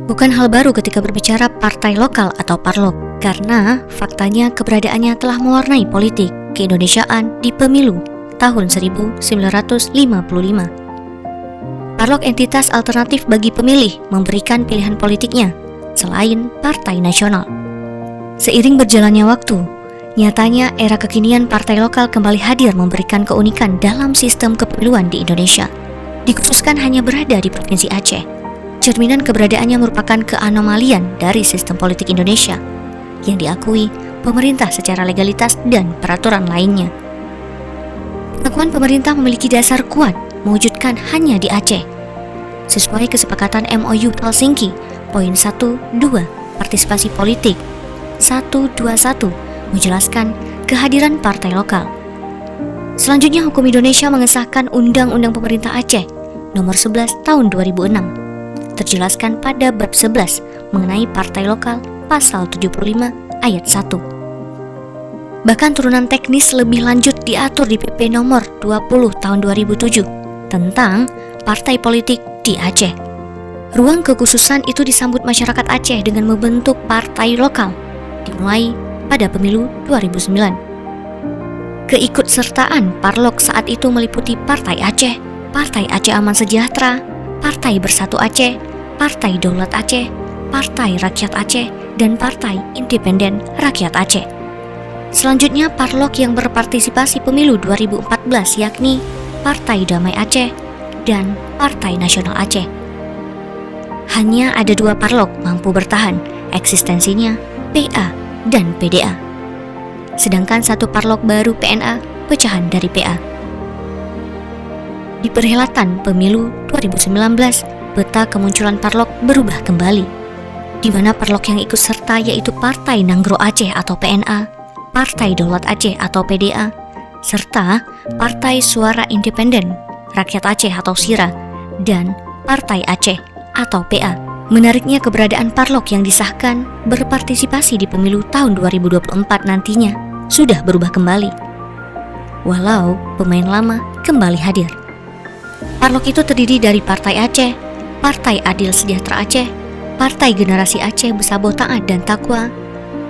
Bukan hal baru ketika berbicara partai lokal atau parlok, karena faktanya keberadaannya telah mewarnai politik keindonesiaan di pemilu tahun 1955. Parlok entitas alternatif bagi pemilih memberikan pilihan politiknya selain partai nasional. Seiring berjalannya waktu, nyatanya era kekinian partai lokal kembali hadir memberikan keunikan dalam sistem kepemiluan di Indonesia. Dikhususkan hanya berada di Provinsi Aceh. Cerminan keberadaannya merupakan keanomalian dari sistem politik Indonesia yang diakui pemerintah secara legalitas dan peraturan lainnya. Pengakuan pemerintah memiliki dasar kuat mewujudkan hanya di Aceh. Sesuai kesepakatan MOU Helsinki, poin 1.2 partisipasi politik 121 menjelaskan kehadiran partai lokal. Selanjutnya, hukum Indonesia mengesahkan Undang-Undang Pemerintah Aceh nomor 11 tahun 2006. Terjelaskan pada bab 11 mengenai partai lokal pasal 75 ayat 1. Bahkan turunan teknis lebih lanjut diatur di PP nomor 20 tahun 2007 tentang partai politik di Aceh. Ruang kekhususan itu disambut masyarakat Aceh dengan membentuk partai lokal dimulai pada pemilu 2009. Keikutsertaan parlok saat itu meliputi Partai Aceh, Partai Aceh Aman Sejahtera, Partai Bersatu Aceh, Partai Daulat Aceh, Partai Rakyat Aceh, dan Partai Independen Rakyat Aceh. Selanjutnya parlok yang berpartisipasi pemilu 2014 yakni Partai Damai Aceh dan Partai Nasional Aceh. Hanya ada dua parlok mampu bertahan eksistensinya, PA dan PDA. Sedangkan satu parlok baru PNA pecahan dari PA. Di perhelatan pemilu 2019, peta kemunculan parlok berubah kembali, di mana parlok yang ikut serta yaitu Partai Nanggro Aceh atau PNA, Partai Daulat Aceh atau PDA, serta Partai Suara Independen Rakyat Aceh atau SIRA, dan Partai Aceh atau PA. Menariknya keberadaan parlok yang disahkan berpartisipasi di pemilu tahun 2024 nantinya sudah berubah kembali, walau pemain lama kembali hadir. Parlok itu terdiri dari Partai Aceh, Partai Adil Sejahtera Aceh, Partai Generasi Aceh Besabo Taat dan Takwa,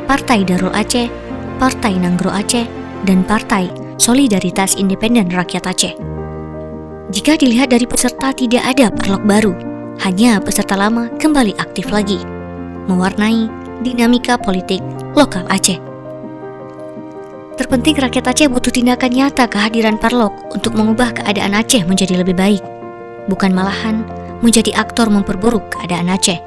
Partai Darul Aceh, Partai Nanggro Aceh, dan Partai Solidaritas Independen Rakyat Aceh. Jika dilihat dari peserta tidak ada parlok baru, hanya peserta lama kembali aktif lagi, mewarnai dinamika politik lokal Aceh. Terpenting rakyat Aceh butuh tindakan nyata kehadiran parlok untuk mengubah keadaan Aceh menjadi lebih baik, bukan malahan menjadi aktor memperburuk keadaan Aceh.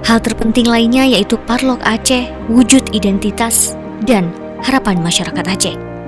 Hal terpenting lainnya yaitu parlok Aceh, wujud identitas dan harapan masyarakat Aceh.